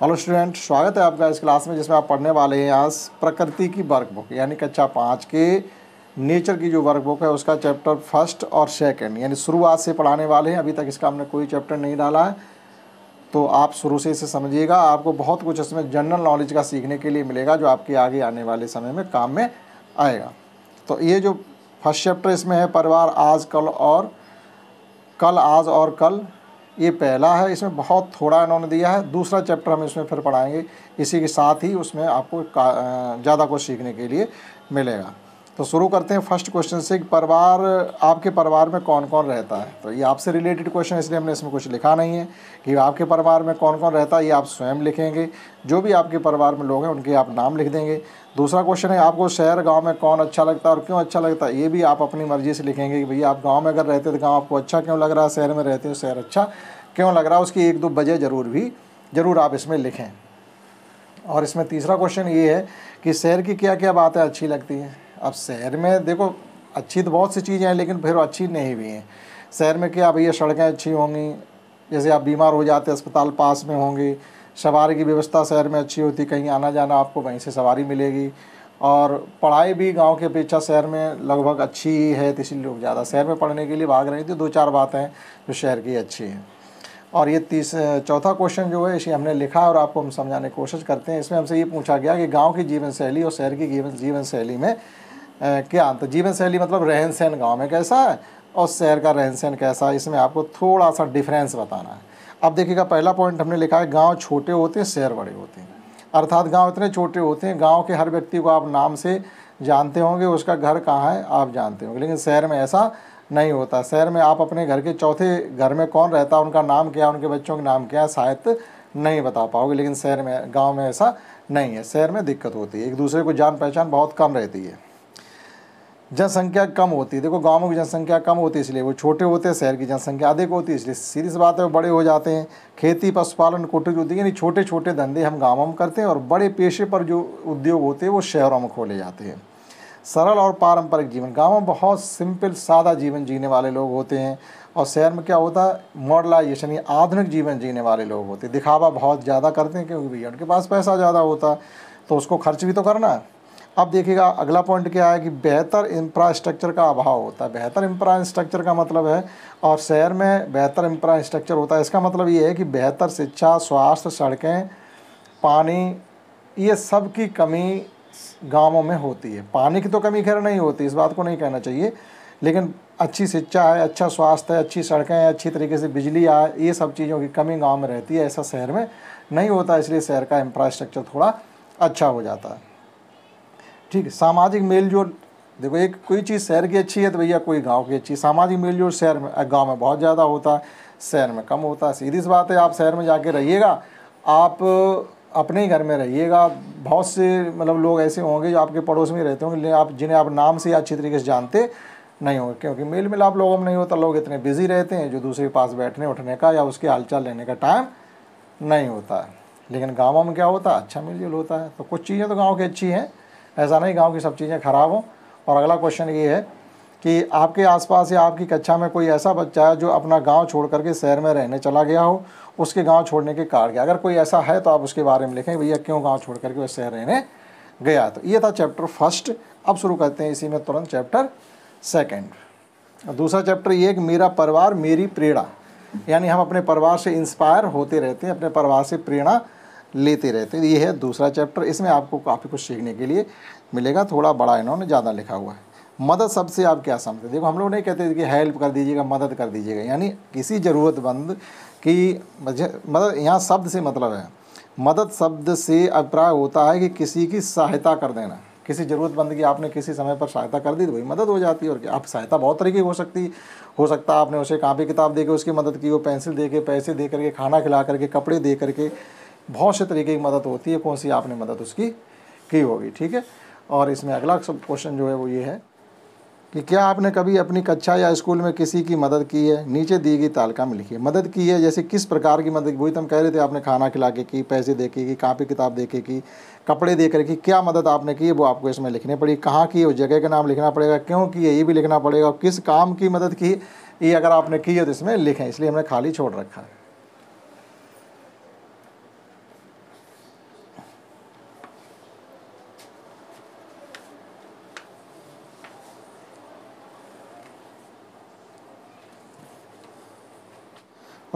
Hello student, स्वागत है आपका इस क्लास में जिसमें आप पढ़ने वाले हैं आज प्रकृति की वर्कबुक यानी कक्षा 5 के नेचर की जो वर्कबुक है उसका चैप्टर फर्स्ट और सेकंड यानी शुरुआत से पढ़ाने वाले हैं। अभी तक इसका हमने कोई चैप्टर नहीं डाला है, तो आप शुरू से इसे समझिएगा। आपको बहुत कुछ इसमें जनरल नॉलेज का सीखने के लिए मिलेगा जो आपके आगे आने वाले समय में काम में आएगा। तो ये जो फर्स्ट चैप्टर इसमें है परिवार आज कल और कल, आज और कल, ये पहला है। इसमें बहुत थोड़ा इन्होंने दिया है। दूसरा चैप्टर हम इसमें फिर पढ़ाएंगे, इसी के साथ ही उसमें आपको ज़्यादा कुछ सीखने के लिए मिलेगा। तो शुरू करते हैं फर्स्ट क्वेश्चन से। परिवार, आपके परिवार में कौन कौन रहता है? तो ये आपसे रिलेटेड क्वेश्चन, इसलिए हमने इसमें कुछ लिखा नहीं है कि आपके परिवार में कौन कौन रहता है, ये आप स्वयं लिखेंगे। जो भी आपके परिवार में लोग हैं उनके आप नाम लिख देंगे। दूसरा क्वेश्चन है आपको शहर गांव में कौन अच्छा लगता है और क्यों अच्छा लगता है, ये भी आप अपनी मर्ज़ी से लिखेंगे कि भैया आप गांव में अगर रहते तो गांव आपको अच्छा क्यों लग रहा है, शहर में रहते हो शहर अच्छा क्यों लग रहा है, उसकी एक दो वजह ज़रूर आप इसमें लिखें। और इसमें तीसरा क्वेश्चन ये है कि शहर की क्या क्या बातें अच्छी लगती हैं। अब शहर में देखो अच्छी तो बहुत सी चीज़ें हैं लेकिन फिर अच्छी नहीं भी हैं। शहर में क्या भैया, सड़कें अच्छी होंगी, जैसे आप बीमार हो जाते अस्पताल पास में होंगे, सवारी की व्यवस्था शहर में अच्छी होती, कहीं आना जाना आपको वहीं से सवारी मिलेगी, और पढ़ाई भी गांव की अपेक्षा शहर में लगभग अच्छी ही है, तो इसलिए लोग ज़्यादा शहर में पढ़ने के लिए भाग रहे थे। दो चार बातें हैं जो शहर की अच्छी हैं। और ये चौथा क्वेश्चन जो है इसे हमने लिखा है और आपको हम समझाने की कोशिश करते हैं। इसमें हमसे ये पूछा गया कि गांव की जीवन शैली और शहर की जीवन शैली में क्या अंतर। जीवन शैली मतलब रहन सहन गाँव में कैसा है और शहर का रहन सहन कैसा है, इसमें आपको थोड़ा सा डिफरेंस बताना है। अब देखिएगा, पहला पॉइंट हमने लिखा है गांव छोटे होते हैं शहर बड़े होते हैं। अर्थात गांव इतने छोटे होते हैं, गांव के हर व्यक्ति को आप नाम से जानते होंगे, उसका घर कहाँ है आप जानते होंगे, लेकिन शहर में ऐसा नहीं होता। शहर में आप अपने घर के चौथे घर में कौन रहता है, उनका नाम क्या है, उनके बच्चों के नाम क्या है, शायद नहीं बता पाओगे, लेकिन शहर में, गाँव में ऐसा नहीं है। शहर में दिक्कत होती है, एक दूसरे को जान पहचान बहुत कम रहती है, जनसंख्या कम होती है। देखो गाँवों की जनसंख्या कम होती है इसलिए वो छोटे होते हैं, शहर की जनसंख्या अधिक होती है इसलिए सीधी सी बात है वो बड़े हो जाते हैं। खेती पशुपालन कुटीर उद्योग यानी छोटे छोटे धंधे हम गाँवों में करते हैं और बड़े पेशे पर जो उद्योग होते हैं वो शहरों में खोले जाते हैं। सरल और पारंपरिक जीवन, गाँव में बहुत सिंपल सादा जीवन जीने वाले लोग होते हैं, और शहर में क्या होता है मॉडर्नाइजेशन या आधुनिक जीवन जीने वाले लोग होते हैं। दिखावा बहुत ज़्यादा करते हैं क्योंकि भैया उनके पास पैसा ज़्यादा होता है तो उसको खर्च भी तो करना है। अब देखिएगा अगला पॉइंट क्या है कि बेहतर इंफ्रास्ट्रक्चर का अभाव होता है। बेहतर इंफ्रास्ट्रक्चर का मतलब है, और शहर में बेहतर इंफ्रास्ट्रक्चर होता है, इसका मतलब ये है कि बेहतर शिक्षा, स्वास्थ्य, सड़कें, पानी, ये सब की कमी गाँवों में होती है। पानी की तो कमी खैर नहीं होती, इस बात को नहीं कहना चाहिए, लेकिन अच्छी शिक्षा है, अच्छा स्वास्थ्य है, अच्छी सड़कें हैं, अच्छी तरीके से बिजली है, ये सब चीज़ों की कमी गाँव में रहती है, ऐसा शहर में नहीं होता, इसलिए शहर का इंफ्रास्ट्रक्चर थोड़ा अच्छा हो जाता है। ठीक है, सामाजिक मेलजोल, देखो एक कोई चीज़ शहर की अच्छी है तो भैया कोई गांव की अच्छी है। सामाजिक मेलजोल शहर में, गांव में बहुत ज़्यादा होता है, शहर में कम होता है। सीधी सी बात है, आप शहर में जाके रहिएगा, आप अपने ही घर में रहिएगा, बहुत से मतलब लोग ऐसे होंगे जो आपके पड़ोस में रहते होंगे, आप जिन्हें आप नाम से अच्छी तरीके से जानते नहीं होंगे, क्योंकि मेल मिलाप लोगों में नहीं होता। लोग इतने बिजी रहते हैं जो दूसरे के पास बैठने उठने का या उसके हालचाल लेने का टाइम नहीं होता है। लेकिन गाँवों में क्या होता है, अच्छा मेलजोल होता है। तो कुछ चीज़ें तो गाँव की अच्छी हैं, ऐसा नहीं गांव की सब चीज़ें ख़राब हों। और अगला क्वेश्चन ये है कि आपके आसपास या आपकी कक्षा में कोई ऐसा बच्चा है जो अपना गांव छोड़ करके शहर में रहने चला गया हो, उसके गांव छोड़ने के कारण क्या। अगर कोई ऐसा है तो आप उसके बारे में लिखें, भैया क्यों गांव छोड़ करके वह शहर रहने गया। तो ये था चैप्टर फर्स्ट। अब शुरू करते हैं इसी में तुरंत चैप्टर सेकेंड। दूसरा चैप्टर ये कि मेरा परिवार मेरी प्रेरणा, यानी हम अपने परिवार से इंस्पायर होते रहते हैं, अपने परिवार से प्रेरणा लेते रहते हैं। ये है दूसरा चैप्टर, इसमें आपको काफ़ी कुछ सीखने के लिए मिलेगा। थोड़ा बड़ा इन्होंने ज़्यादा लिखा हुआ है। मदद शब्द से आप क्या समझते हैं? देखो हम लोग नहीं कहते कि हेल्प कर दीजिएगा, मदद कर दीजिएगा, यानी किसी ज़रूरतमंद की मदद। यहाँ शब्द से मतलब है, मदद शब्द से अभिप्राय होता है कि किसी की सहायता कर देना। किसी ज़रूरतमंद की आपने किसी समय पर सहायता कर दी तो वही मदद हो जाती है। और क्या, आप सहायता बहुत तरीके की हो सकता है आपने उसे कापी किताब दे के उसकी मदद की हो, पेंसिल दे के, पैसे दे करके, खाना खिला करके, कपड़े दे करके, बहुत से तरीके की मदद होती है। कौन सी आपने मदद उसकी की होगी, ठीक है। और इसमें अगला सब क्वेश्चन जो है वो ये है कि क्या आपने कभी अपनी कक्षा या स्कूल में किसी की मदद की है? नीचे दी गई तालिका में लिखिए। मदद की है जैसे किस प्रकार की मदद, वही तो हम कह रहे थे, आपने खाना खिला के की, पैसे दे के की, कापी किताब दे के की, कपड़े दे कर की, क्या मदद आपने की है वो आपको इसमें लिखनी पड़ी। कहाँ की है, उस जगह का नाम लिखना पड़ेगा, क्यों की है ये भी लिखना पड़ेगा, किस काम की मदद की ये अगर आपने की है तो इसमें लिखें, इसलिए हमने खाली छोड़ रखा है।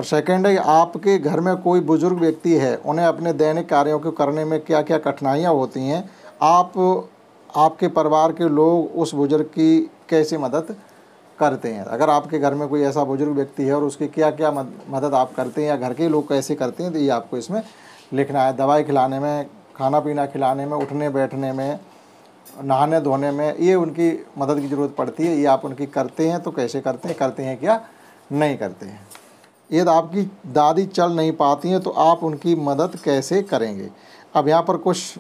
और सेकंड है, आपके घर में कोई बुजुर्ग व्यक्ति है, उन्हें अपने दैनिक कार्यों को करने में क्या क्या कठिनाइयाँ होती हैं, आपके परिवार के लोग उस बुजुर्ग की कैसे मदद करते हैं। अगर आपके घर में कोई ऐसा बुजुर्ग व्यक्ति है और उसकी क्या क्या मदद आप करते हैं या घर के लोग कैसे करते हैं, तो ये आपको इसमें लिखना है। दवाई खिलाने में, खाना पीना खिलाने में, उठने बैठने में, नहाने धोने में, ये उनकी मदद की ज़रूरत पड़ती है, ये आप उनकी करते हैं तो कैसे करते हैं क्या नहीं करते हैं। यदि आपकी दादी चल नहीं पाती हैं तो आप उनकी मदद कैसे करेंगे। अब यहाँ पर कुछ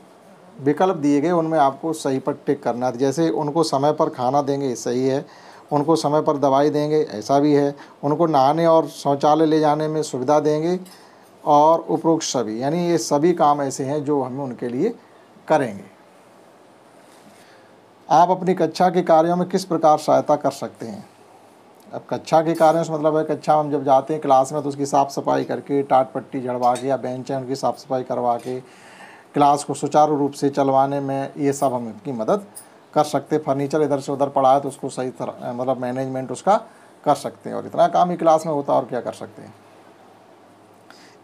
विकल्प दिए गए, उनमें आपको सही पर टिक करना है। जैसे उनको समय पर खाना देंगे, सही है। उनको समय पर दवाई देंगे, ऐसा भी है। उनको नहाने और शौचालय ले जाने में सुविधा देंगे, और उपरोक्त सभी, यानी ये सभी काम ऐसे हैं जो हम उनके लिए करेंगे। आप अपनी कक्षा के कार्यों में किस प्रकार सहायता कर सकते हैं। अब कक्षा के कार्यों से मतलब है, कक्षा में हम जब जाते हैं क्लास में तो उसकी साफ़ सफाई करके, टाट पट्टी झड़वा के, या बेंच है उनकी साफ़ सफाई करवा के, क्लास को सुचारू रूप से चलवाने में ये सब हम इनकी मदद कर सकते हैं। फर्नीचर इधर से उधर पड़ा है तो उसको सही तरह मतलब मैनेजमेंट उसका कर सकते हैं, और इतना काम ही क्लास में होता है, और क्या कर सकते हैं।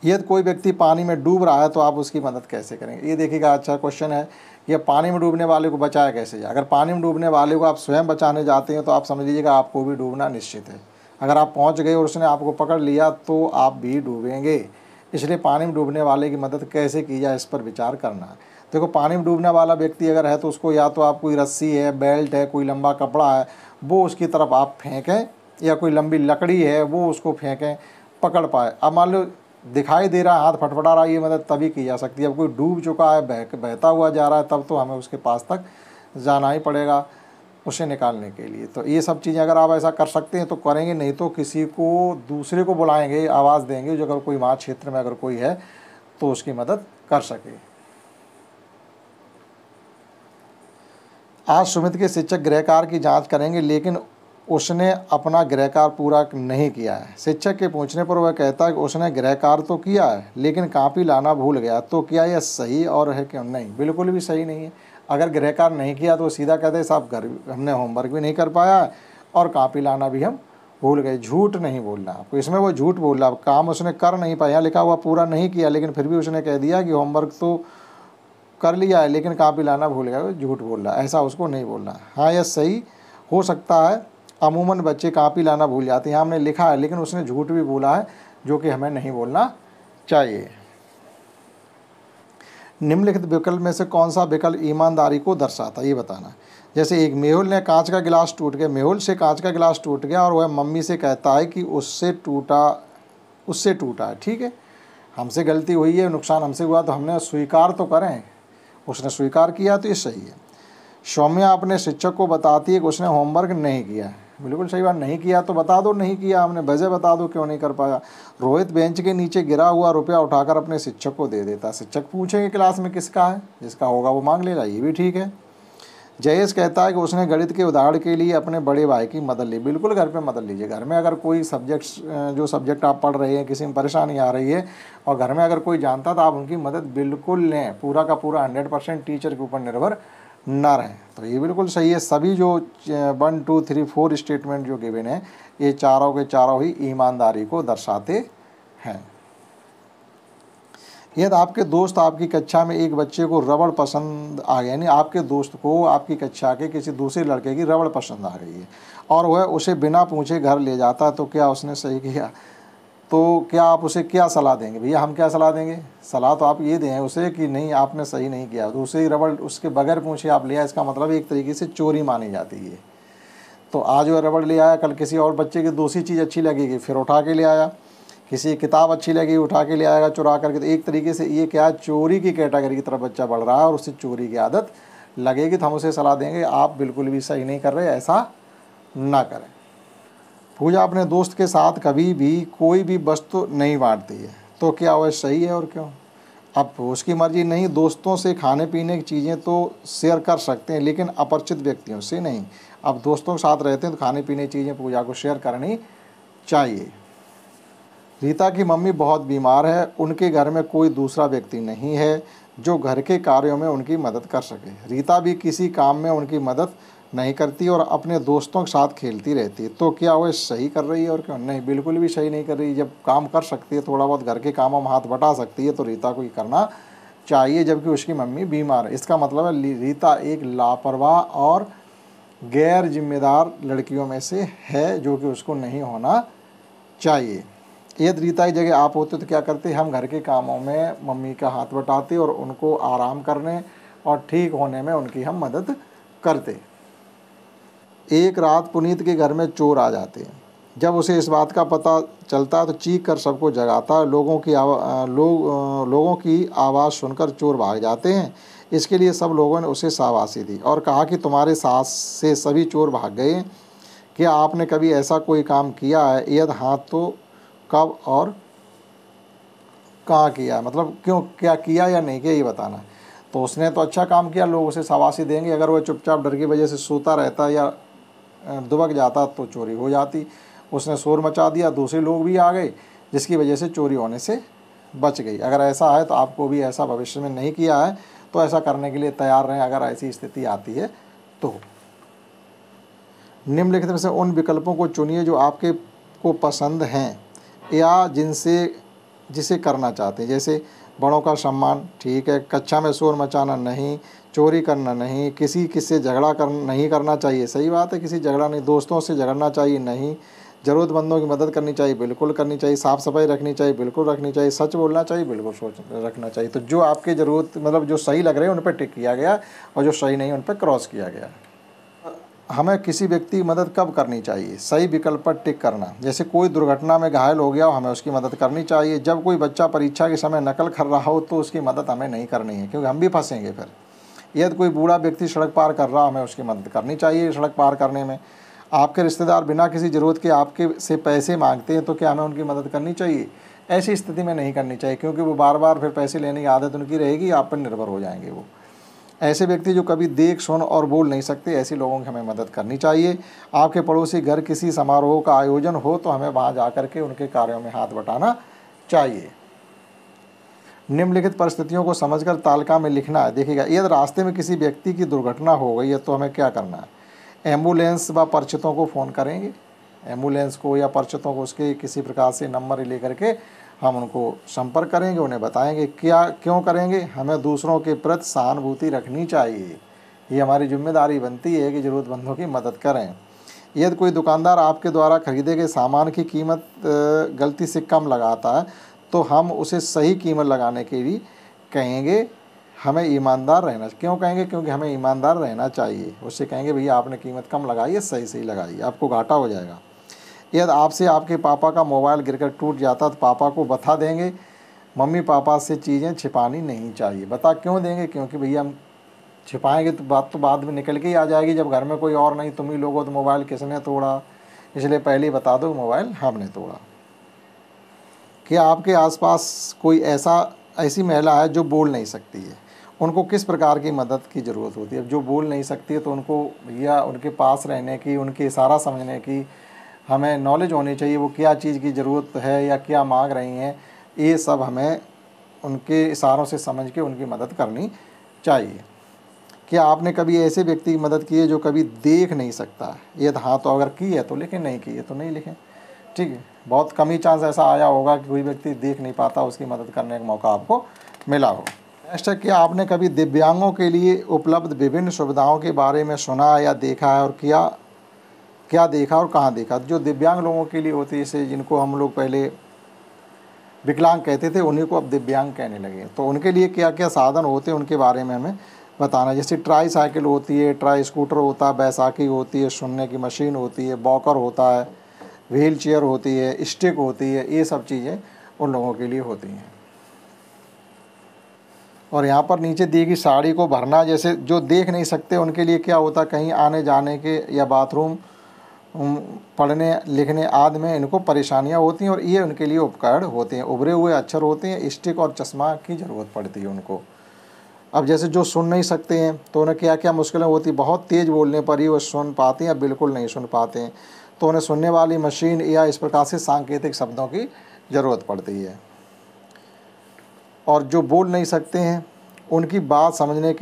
यदि कोई व्यक्ति पानी में डूब रहा है तो आप उसकी मदद कैसे करेंगे। ये देखिएगा, अच्छा क्वेश्चन है, ये पानी में डूबने वाले को बचाया कैसे जाए। अगर पानी में डूबने वाले को आप स्वयं बचाने जाते हैं तो आप समझ लीजिएगा आपको भी डूबना निश्चित है। अगर आप पहुंच गए और उसने आपको पकड़ लिया तो आप भी डूबेंगे। इसलिए पानी में डूबने वाले की मदद कैसे की जाए, इस पर विचार करना है। देखो, पानी में डूबने वाला व्यक्ति अगर है तो उसको या तो आप कोई रस्सी है, बेल्ट है, कोई लंबा कपड़ा है, वो उसकी तरफ आप फेंकें, या कोई लंबी लकड़ी है वो उसको फेंकें, पकड़ पाए। अब मान लो दिखाई दे रहा है, हाथ फटफटा रहा है, ये मदद तभी की जा सकती है। अब कोई डूब चुका है, बहता हुआ जा रहा है, तब तो हमें उसके पास तक जाना ही पड़ेगा उसे निकालने के लिए। तो ये सब चीज़ें अगर आप ऐसा कर सकते हैं तो करेंगे, नहीं तो किसी को दूसरे को बुलाएंगे, आवाज़ देंगे, जो अगर कोई वहाँ क्षेत्र में अगर कोई है तो उसकी मदद कर सके। आज सुमित के शिक्षक गृह कार्य की जाँच करेंगे, लेकिन उसने अपना गृह कार्य पूरा नहीं किया है। शिक्षक के पूछने पर वह कहता है कि उसने गृह कार्य तो किया है लेकिन कापी लाना भूल गया। तो क्या यह सही और है क्यों। नहीं, बिल्कुल भी सही नहीं है। अगर गृह कार्य नहीं किया तो सीधा कहते हैं साहब घर हमने होमवर्क भी नहीं कर पाया और कापी लाना भी हम भूल गए। झूठ नहीं बोलना आपको, इसमें वो झूठ बोल रहा, काम उसने कर नहीं पाया, लिखा हुआ पूरा नहीं किया, लेकिन फिर भी उसने कह दिया कि होमवर्क तो कर लिया है लेकिन कापी लाना भूल गया, झूठ बोल रहा, ऐसा उसको नहीं बोलना। हाँ, यह सही हो सकता है, अमूमन बच्चे कापी लाना भूल जाते हैं, यहाँ हमने लिखा है लेकिन उसने झूठ भी बोला है, जो कि हमें नहीं बोलना चाहिए। निम्नलिखित विकल्प में से कौन सा विकल्प ईमानदारी को दर्शाता है, ये बताना। जैसे एक, मेहुल ने कांच का गिलास टूट गया, मेहुल से कांच का गिलास टूट गया और वह मम्मी से कहता है कि उससे टूटा है। ठीक है, हमसे गलती हुई है, नुकसान हमसे हुआ तो हमने स्वीकार तो करें, उसने स्वीकार किया तो ये सही है। सौम्या अपने शिक्षक को बताती है कि उसने होमवर्क नहीं किया है, बिल्कुल सही बात, नहीं किया तो बता दो नहीं किया हमने, वजह बता दो क्यों नहीं कर पाया। रोहित बेंच के नीचे गिरा हुआ रुपया उठाकर अपने शिक्षक को दे देता, शिक्षक पूछेंगे क्लास में किसका है, जिसका होगा वो मांग लेगा, ये भी ठीक है। जयेश कहता है कि उसने गणित के उदाहरण के लिए अपने बड़े भाई की मदद ली, बिल्कुल घर पे मदद लीजिए। घर में अगर कोई जो सब्जेक्ट आप पढ़ रहे हैं, किसी में परेशानी आ रही है और घर में अगर कोई जानता तो आप उनकी मदद बिल्कुल लें, पूरा का पूरा 100% टीचर के ऊपर निर्भर ना रहें। तो ये बिल्कुल सही है। सभी जो 1 2 3 4 स्टेटमेंट जो गिवन है, ये चारों के चारों ही ईमानदारी को दर्शाते हैं। यदि आपके दोस्त आपकी कक्षा में एक बच्चे को रबड़ पसंद आ गया, यानी आपके दोस्त को आपकी कक्षा के किसी दूसरे लड़के की रबड़ पसंद आ गई है और वह उसे बिना पूछे घर ले जाता, तो क्या उसने सही किया। तो क्या आप उसे क्या सलाह देंगे। भैया हम क्या सलाह देंगे, सलाह तो आप ये दें उसे कि नहीं आपने सही नहीं किया, दूसरी रबड़ उसके बगैर पूछे आप ले आए, इसका मतलब एक तरीके से चोरी मानी जाती है। तो आज वह रबड़ ले आया, कल किसी और बच्चे की दूसरी चीज़ अच्छी लगेगी फिर उठा के ले आया, किसी किताब अच्छी लगी उठा के ले आएगा चुरा करके, तो एक तरीके से ये क्या चोरी की कैटेगरी की तरफ बच्चा बढ़ रहा है और उससे चोरी की आदत लगेगी। तो हम उसे सलाह देंगे आप बिल्कुल भी सही नहीं कर रहे, ऐसा ना करें। पूजा अपने दोस्त के साथ कभी भी कोई भी वस्तु नहीं बांटती है, तो क्या वह सही है और क्यों। अब उसकी मर्जी नहीं, दोस्तों से खाने पीने की चीज़ें तो शेयर कर सकते हैं लेकिन अपरिचित व्यक्तियों से नहीं। अब दोस्तों के साथ रहते हैं तो खाने पीने की चीज़ें पूजा को शेयर करनी चाहिए। रीता की मम्मी बहुत बीमार है, उनके घर में कोई दूसरा व्यक्ति नहीं है जो घर के कार्यों में उनकी मदद कर सके। रीता भी किसी काम में उनकी मदद नहीं करती और अपने दोस्तों के साथ खेलती रहती है। तो क्या वो सही कर रही है और क्यों नहीं? बिल्कुल भी सही नहीं कर रही। जब काम कर सकती है, थोड़ा बहुत घर के कामों में हाथ बटा सकती है, तो रीता को ये करना चाहिए, जबकि उसकी मम्मी बीमार है। इसका मतलब है रीता एक लापरवाह और गैर जिम्मेदार लड़कियों में से है, जो कि उसको नहीं होना चाहिए। यदि रीता की जगह आप होते तो क्या करते? हम घर के कामों में मम्मी का हाथ बटाते और उनको आराम करने और ठीक होने में उनकी हम मदद करते। एक रात पुनीत के घर में चोर आ जाते हैं। जब उसे इस बात का पता चलता है तो चीख कर सबको जगाता है। लोगों की आवाज़ सुनकर चोर भाग जाते हैं। इसके लिए सब लोगों ने उसे शाबाशी दी और कहा कि तुम्हारे साथ से सभी चोर भाग गए। क्या आपने कभी ऐसा कोई काम किया है? यदि हाँ तो कब और कहाँ किया? मतलब क्यों, क्या किया या नहीं किया, ये बताना है। तो उसने तो अच्छा काम किया, लोग उसे शाबाशी देंगे। अगर वह चुपचाप डर की वजह से सोता रहता या दुबक जाता तो चोरी हो जाती। उसने शोर मचा दिया, दूसरे लोग भी आ गए, जिसकी वजह से चोरी होने से बच गई। अगर ऐसा है तो आपको भी ऐसा भविष्य में नहीं किया है तो ऐसा करने के लिए तैयार रहें अगर ऐसी स्थिति आती है तो। निम्नलिखित में से उन विकल्पों को चुनिए जो आपके को पसंद हैं या जिसे करना चाहते हैं। जैसे बड़ों का सम्मान, ठीक है। कक्षा में शोर मचाना नहीं, चोरी करना नहीं, किसी झगड़ा नहीं करना चाहिए, सही बात है, किसी झगड़ा नहीं, दोस्तों से झगड़ना चाहिए नहीं, ज़रूरतमंदों की मदद करनी चाहिए, बिल्कुल करनी चाहिए, साफ़ सफाई रखनी चाहिए, बिल्कुल रखनी चाहिए, सच बोलना चाहिए, बिल्कुल सोच रखना चाहिए। तो जो आपके ज़रूरत मतलब जो सही लग रहे हैं उन पर टिक किया गया और जो सही नहीं उन पर क्रॉस किया गया। हमें किसी व्यक्ति की मदद कब करनी चाहिए? सही विकल्प पर टिक करना। जैसे कोई दुर्घटना में घायल हो गया हो, हमें उसकी मदद करनी चाहिए। जब कोई बच्चा परीक्षा के समय नकल कर रहा हो तो उसकी मदद हमें नहीं करनी है, क्योंकि हम भी फंसेंगे फिर। यदि कोई बूढ़ा व्यक्ति सड़क पार कर रहा, हमें उसकी मदद करनी चाहिए सड़क पार करने में। आपके रिश्तेदार बिना किसी ज़रूरत के आपके से पैसे मांगते हैं तो क्या हमें उनकी मदद करनी चाहिए? ऐसी स्थिति में नहीं करनी चाहिए, क्योंकि वो बार बार फिर पैसे लेने की आदत उनकी रहेगी, आप पर निर्भर हो जाएंगे वो। ऐसे व्यक्ति जो कभी देख सुन और बोल नहीं सकते, ऐसे लोगों की हमें मदद करनी चाहिए। आपके पड़ोसी घर किसी समारोह का आयोजन हो तो हमें वहाँ जा कर के उनके कार्यों में हाथ बटाना चाहिए। निम्नलिखित परिस्थितियों को समझकर तालिका में लिखना है। देखिएगा, यदि रास्ते में किसी व्यक्ति की दुर्घटना हो गई है तो हमें क्या करना है? एम्बुलेंस व परिचितों को फ़ोन करेंगे, एम्बुलेंस को या परिचितों को उसके किसी प्रकार से नंबर ले करके हम उनको संपर्क करेंगे, उन्हें बताएंगे। क्यों करेंगे? हमें दूसरों के प्रति सहानुभूति रखनी चाहिए। ये हमारी जिम्मेदारी बनती है कि ज़रूरतमंदों की मदद करें। यदि कोई दुकानदार आपके द्वारा खरीदे गए सामान की कीमत गलती से कम लगाता है तो हम उसे सही कीमत लगाने के लिए कहेंगे। हमें ईमानदार रहना, क्यों कहेंगे? क्योंकि हमें ईमानदार रहना चाहिए। उससे कहेंगे भैया आपने कीमत कम लगाई है, सही लगाइए, आपको घाटा हो जाएगा। यदि आपसे आपके पापा का मोबाइल गिरकर टूट जाता तो पापा को बता देंगे। मम्मी पापा से चीज़ें छिपानी नहीं चाहिए। बता क्यों देंगे? क्योंकि भैया हम छिपाएंगे तो बात तो बाद में निकल के ही आ जाएगी। जब घर में कोई और नहीं, तुम ही लोग हो, तो मोबाइल किसने तोड़ा, इसलिए पहले ही बता दो मोबाइल हमने तोड़ा। क्या आपके आसपास कोई ऐसी महिला है जो बोल नहीं सकती है? उनको किस प्रकार की मदद की ज़रूरत होती है? जो बोल नहीं सकती है तो उनको भैया उनके पास रहने की, उनके इशारा समझने की हमें नॉलेज होनी चाहिए। वो क्या चीज़ की ज़रूरत है या क्या मांग रही हैं, ये सब हमें उनके इशारों से समझ के उनकी मदद करनी चाहिए। क्या आपने कभी ऐसे व्यक्ति की मदद की है जो कभी देख नहीं सकता? यदि हाँ तो अगर की है तो लिखें, नहीं की है तो नहीं लिखें, ठीक है। बहुत कम ही चांस ऐसा आया होगा कि कोई व्यक्ति देख नहीं पाता, उसकी मदद करने का मौका आपको मिला हो। नेक्स्ट है, क्या आपने कभी दिव्यांगों के लिए उपलब्ध विभिन्न सुविधाओं के बारे में सुना या देखा है, और क्या देखा और कहाँ देखा? जो दिव्यांग लोगों के लिए होती है, जैसे जिनको हम लोग पहले विकलांग कहते थे, उन्हीं को अब दिव्यांग कहने लगे। तो उनके लिए क्या क्या साधन होते हैं उनके बारे में हमें बताना। जैसे ट्राई साइकिल होती है, ट्राई स्कूटर होता है, बैसाखी होती है, सुनने की मशीन होती है, वॉकर होता है, व्हील चेयर होती है, स्टिक होती है, ये सब चीज़ें उन लोगों के लिए होती हैं। और यहाँ पर नीचे दी गई साड़ी को भरना, जैसे जो देख नहीं सकते उनके लिए क्या होता है, कहीं आने जाने के या बाथरूम पढ़ने लिखने आदि में इनको परेशानियाँ होती हैं और ये उनके लिए उपकरण होते हैं। उभरे हुए अक्षर होते हैं, स्टिक और चश्मा की ज़रूरत पड़ती है उनको। अब जैसे जो सुन नहीं सकते हैं तो उन्हें क्या क्या मुश्किलें होती, बहुत तेज़ बोलने पर ही वो सुन पाते हैं या बिल्कुल नहीं सुन पाते हैं, तो उन्हें सुनने वाली मशीन या इस प्रकार से सांकेतिक शब्दों की ज़रूरत पड़ती है। और जो बोल नहीं सकते हैं उनकी बात समझने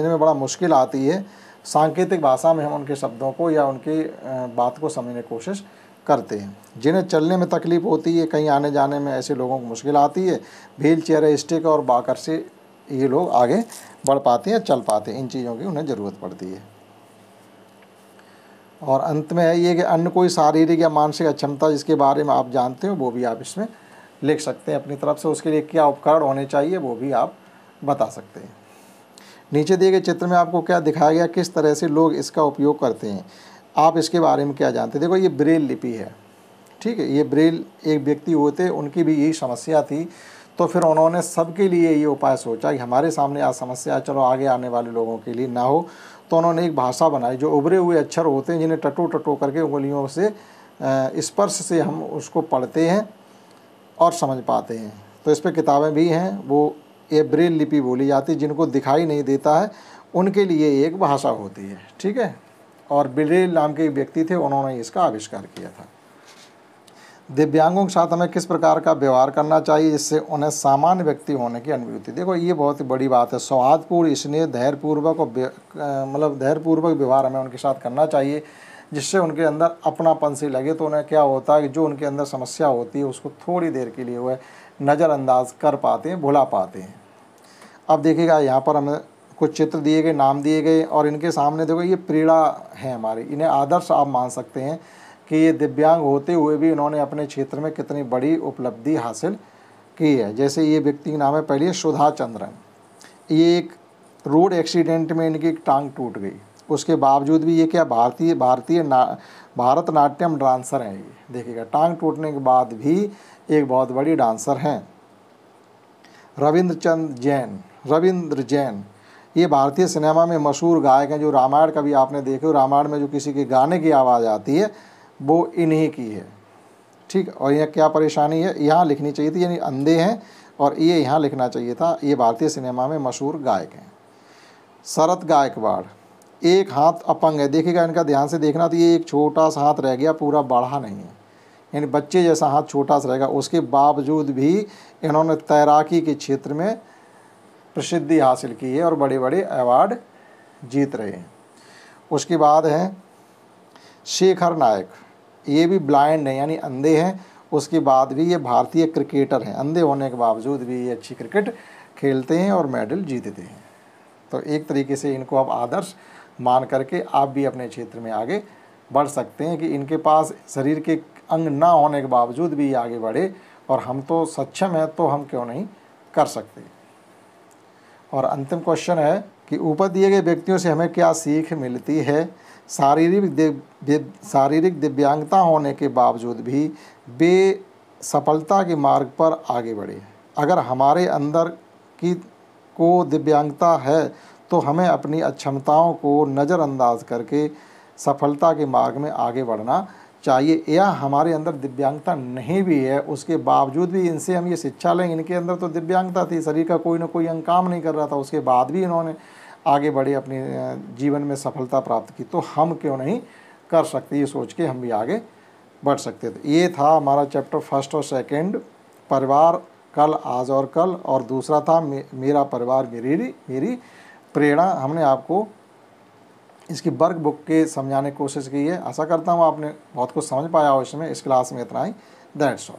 में बड़ा मुश्किल आती है, सांकेतिक भाषा में हम उनके शब्दों को या उनकी बात को समझने की कोशिश करते हैं। जिन्हें चलने में तकलीफ़ होती है, कहीं आने जाने में ऐसे लोगों को मुश्किल आती है, व्हील चेयर, स्टिक और वॉकर से ये लोग आगे बढ़ पाते हैं, चल पाते हैं। इन चीज़ों की उन्हें ज़रूरत पड़ती है। और अंत में है ये कि अन्य कोई शारीरिक या मानसिक अक्षमता जिसके बारे में आप जानते हो वो भी आप इसमें लिख सकते हैं अपनी तरफ से। उसके लिए क्या उपकरण होने चाहिए वो भी आप बता सकते हैं। नीचे दिए गए चित्र में आपको क्या दिखाया गया, किस तरह से लोग इसका उपयोग करते हैं, आप इसके बारे में क्या जानते हैं। देखो ये ब्रेल लिपि है, ठीक है। ये ब्रेल एक व्यक्ति होते, उनकी भी यही समस्या थी, तो फिर उन्होंने सबके लिए ये उपाय सोचा कि हमारे सामने आज समस्या, चलो आगे आने वाले लोगों के लिए ना हो, तो उन्होंने एक भाषा बनाई जो उभरे हुए अक्षर होते हैं जिन्हें टटो टटो करके उंगलियों से स्पर्श से हम उसको पढ़ते हैं और समझ पाते हैं। तो इस पर किताबें भी हैं, वो ये ब्रेल लिपि बोली जाती है। जिनको दिखाई नहीं देता है उनके लिए एक भाषा होती है, ठीक है। और ब्रेल नाम के एक व्यक्ति थे, उन्होंने इसका आविष्कार किया था। दिव्यांगों के साथ हमें किस प्रकार का व्यवहार करना चाहिए जिससे उन्हें सामान्य व्यक्ति होने की अनुभूति। देखो ये बहुत ही बड़ी बात है। सौहार्दपूर्ण, स्नेह, धैर्यपूर्वक और धैर्यपूर्वक व्यवहार हमें उनके साथ करना चाहिए जिससे उनके अंदर अपनापन से लगे। तो उन्हें क्या होता है कि जो उनके अंदर समस्या होती है उसको थोड़ी देर के लिए वह नज़रअंदाज कर पाते हैं, भुला पाते हैं। अब देखिएगा यहाँ पर हमें कुछ चित्र दिए गए, नाम दिए गए, और इनके सामने देखो ये प्रेरणा है हमारी। इन्हें आदर्श आप मान सकते हैं कि ये दिव्यांग होते हुए भी इन्होंने अपने क्षेत्र में कितनी बड़ी उपलब्धि हासिल की है। जैसे ये व्यक्ति का नाम है, पहले सुधा चंद्रन। ये एक रोड एक्सीडेंट में इनकी एक टांग टूट गई, उसके बावजूद भी ये क्या भारतनाट्यम डांसर हैं। ये देखिएगा टांग टूटने के बाद भी एक बहुत बड़ी डांसर हैं। रविंद्र जैन ये भारतीय सिनेमा में मशहूर गायक हैं। जो रामायण कभी आपने देखे हो, रामायण में जो किसी के गाने की आवाज़ आती है वो इन्हीं की है, ठीक। और यह क्या परेशानी है, यहाँ लिखनी चाहिए थी, यानी अंधे हैं, और ये यहाँ लिखना चाहिए था, ये भारतीय सिनेमा में मशहूर गायक हैं। शरत गायकवाड़ एक हाथ अपंग है। देखिएगा इनका ध्यान से देखना, तो ये एक छोटा सा हाथ रह गया, पूरा बढ़ा नहीं है, यानी बच्चे जैसा हाथ छोटा सा रहेगा। उसके बावजूद भी इन्होंने तैराकी के क्षेत्र में प्रसिद्धि हासिल की है और बड़े बड़े अवार्ड जीत रहे हैं। उसके बाद हैं शेखर नायक, ये भी ब्लाइंड हैं यानी अंधे हैं। उसके बाद भी ये भारतीय क्रिकेटर हैं, अंधे होने के बावजूद भी ये अच्छी क्रिकेट खेलते हैं और मेडल जीतते हैं। तो एक तरीके से इनको आप आदर्श मान करके आप भी अपने क्षेत्र में आगे बढ़ सकते हैं कि इनके पास शरीर के अंग ना होने के बावजूद भी ये आगे बढ़े, और हम तो सक्षम हैं तो हम क्यों नहीं कर सकते। और अंतिम क्वेश्चन है कि ऊपर दिए गए व्यक्तियों से हमें क्या सीख मिलती है। शारीरिक दिव्यांगता होने के बावजूद भी वे सफलता के मार्ग पर आगे बढ़े। अगर हमारे अंदर को दिव्यांगता है तो हमें अपनी अक्षमताओं को नज़रअंदाज करके सफलता के मार्ग में आगे बढ़ना चाहिए। या हमारे अंदर दिव्यांगता नहीं भी है उसके बावजूद भी इनसे हम ये शिक्षा लें, इनके अंदर तो दिव्यांगता थी, शरीर का कोई ना कोई अंग काम नहीं कर रहा था, उसके बाद भी इन्होंने आगे बढ़े, अपने जीवन में सफलता प्राप्त की, तो हम क्यों नहीं कर सकते। ये सोच के हम भी आगे बढ़ सकते थे। ये था हमारा चैप्टर फर्स्ट और सेकंड, परिवार कल, आज और कल, और दूसरा था मेरा परिवार मेरी प्रेरणा। हमने आपको इसकी वर्क बुक के समझाने की कोशिश की है। आशा करता हूँ आपने बहुत कुछ समझ पाया हो इसमें। इस क्लास में इतना ही। That's all.